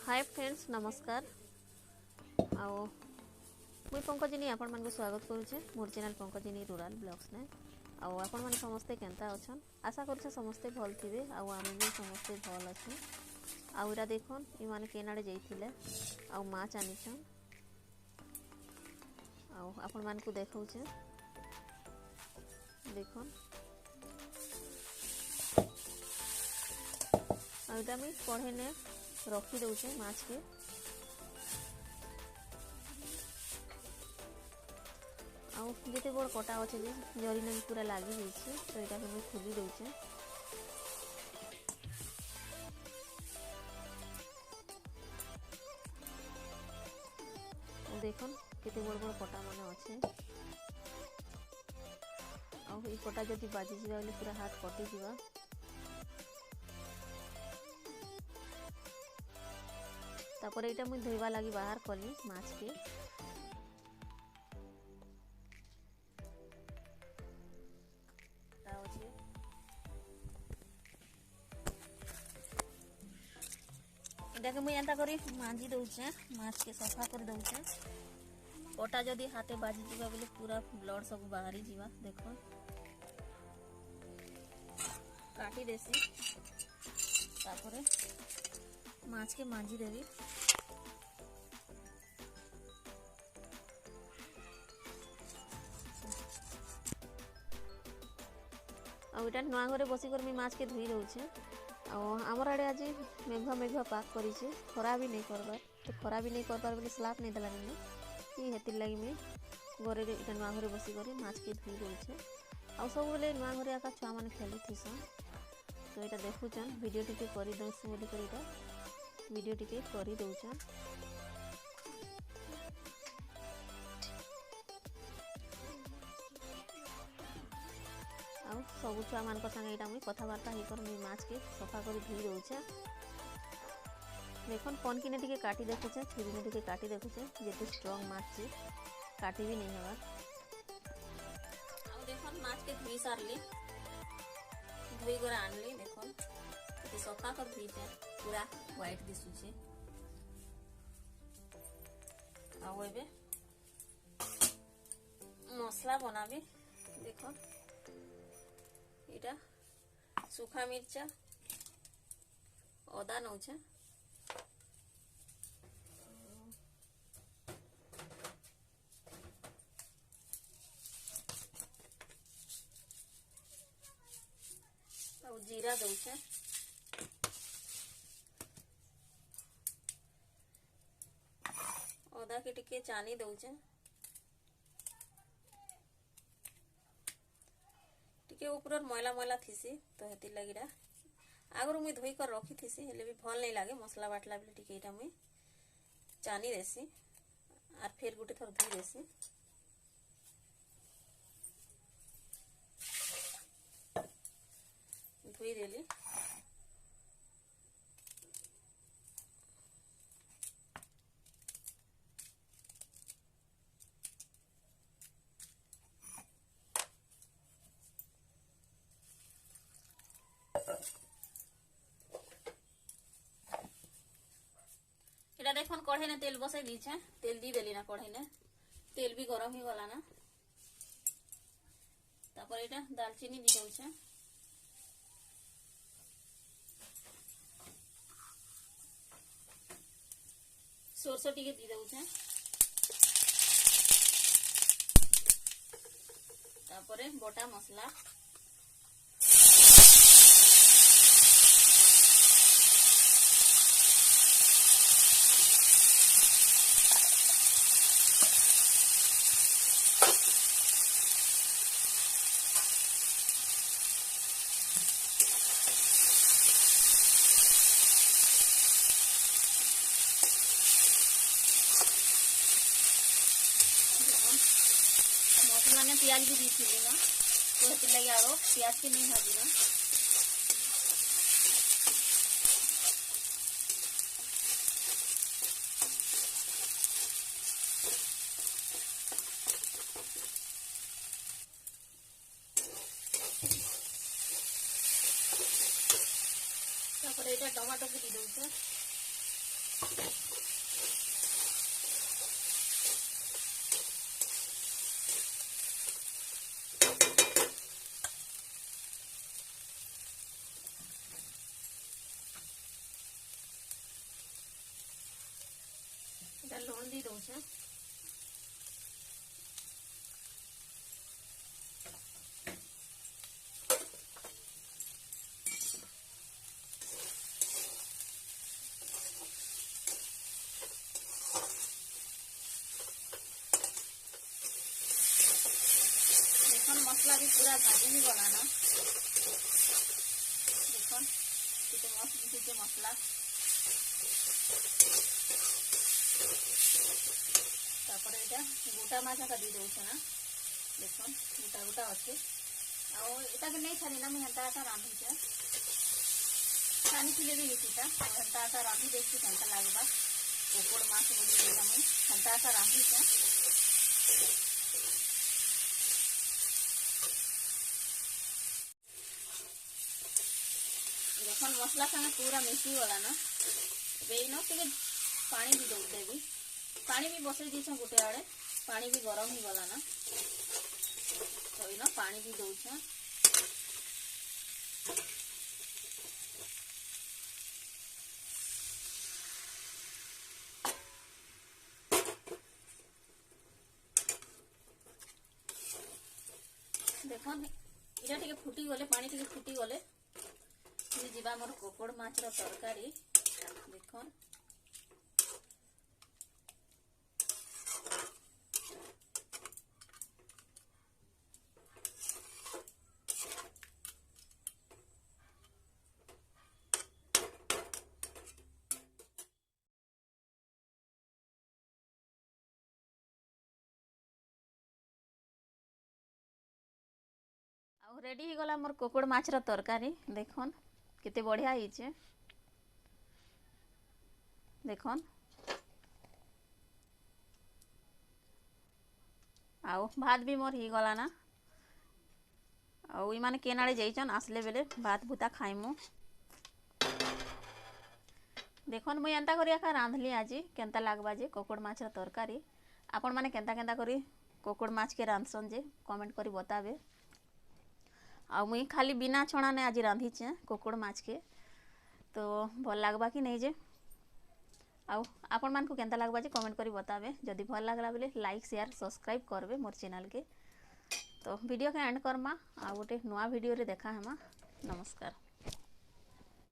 Hi friends नमस्कार आओ मुई पंकजिनी आपण मानक स्वागत करुचे मोर चैनल पंकजिनी रूरल ब्लॉग्स ने आओ आपण माने समस्ते केनता अछन आशा करछे समस्ते भल थिबे आओ आमे भी समस्ते भल अछि आउ इरा देखन ई माने केनाडे जइथिले आओ माछ आनिछन आओ आपण मानकु देखौचे देखन आ इटा मी पढ़े ने रखी दउचे माछ के आउ जेते बड़ कटा अच्छे जे जरी ने पूरा लागी जाइए तो यहाँ के खुली दउचे देखन केते बड़ बड़ कटा माने अच्छे आउ ई कटा जदि बाजी जिबा बोले पूरा हाथ कटि जिबा तापर एटा मुई धोइबा लगी बाहर कली माछ के एटा के मुई एंता करी मांजी दउचे माछ के सफा कर दउचे कटा जदी हाथे बाजी जिबा बोले पूरा ब्लड सब बाहरी जिबा देखो काटी देसी तापर माछ के मांजी देवी आउटा नुआ घरे बसी कर मी माछ के धोई दउचे आमर आड़े आज मेघुआ मेघुआ पाक करिছে खरा भी नहीं करबार तो खरा भी नहीं करबार बोले स्लाप नहीं देला ने कि हेतिर लगी मी घरे इटा नुआ घरे बसी कर माछ के धोई दउचे आ सब बोले नुआ घरे आका छुआ माने खेली थिसन तो एटा देखुचन वीडियो टिके करी दउछु बोली कर एटा वीडियो टिके करी दउछन सब छुआ मान संगे यहाँ मुझे कथबार्ता होकर मुझे माछ के सफा कर धोई दउछे देखन पन किने टिके काटी देखुचे छुरी ने टिके काटी देखुचे जेते स्ट्रांग माछ छे काटी भी नहीं हवा आ देखन माछ के धोई सारली धोई कर आनली देखन ये सफा कर धोईचे पूरा व्हाइट दिसुचे आ एबे मसला बनाबी देखो इटा सूखा मिर्चा अदा नौचे और जीरा दउचे अदा के टिके चानी दउचे टिके ऊपर मैला मैला थीसी तो हेती लगिरा आगर मुई धोई कर रखी थीसी हेले भी भल नहीं लागे मसला बाटला बेले टिके इटा मुई चानी देसी आर फिर गुटे थर धोई देसी धोई देली एटा देखन कढ़ाई ने तेल बसाई दीछे तेल दी देली ना कढ़ाई ने तेल भी गरम ही गला ना तापर एटा दालचीनी दी दउछे सोरसो टिके दी दउछे तापर बटा मसला मैंने प्याज भी दी थी ना तो हेती लगे आरो प्याज के नहीं भाजी ना टमाटो के दी दूँ लुण दी दौचे देखो मसला भी पूरा भाजी ही गला ना देखो कितने मस्त दिखे मसला तापर एटा गोटा माछा का दी दौचे ना देखो गोटा गोटा अच्छे आटा के नहीं छाड़ी ना मुझे हेन्ता आटा रांधुचे छानी भी नीतिटा हेन्ता आटा रांधि देखी केन्ता लागबा कोकोड़ माछ बोली मुझे हेन्ता आटा रांधुचे देखो मसला संगे पूरा मिसी गला ना बेनो टे पानी भी देवी पानी भी बसई दी गोटे आड़े पानी भी गरम ही गला ना तो इनो पानी भी दौचे देखो इटा टिके फुटी गले पानी टिके फुटी गले जीवा मोर कोकोड़ माछ रो तरकारी देखो रेडी ही गला मोर कोकोड़ माछ रो तरकारी देखन केते बढ़िया हिचे देखन आउ भात भी मोर ही गला ना आउ ई माने केनाडे जाइछन आसले बेले भात भूता खाइमु देखन मुई एंता करिया का रांधली आजी केंता लागबा जे कोकोड़ माछ रो तरकारी आपन माने केंता केंता करी कोकोड़ माछ के रांधसन जे कमेंट करी बताबे आ मुई खाली बिना छणा ने आज रांधीचे कोकोड़ माछ के तो भल लागबा कि नहीं जे आपण मान को केंता लागबा जे कमेंट करी बताबे जदि भल लागला बेले लाइक शेयर सब्सक्राइब करबे मोर चैनल के तो वीडियो के एंड करमा आ गोटे नवा वीडियो रे देखा हेमा नमस्कार।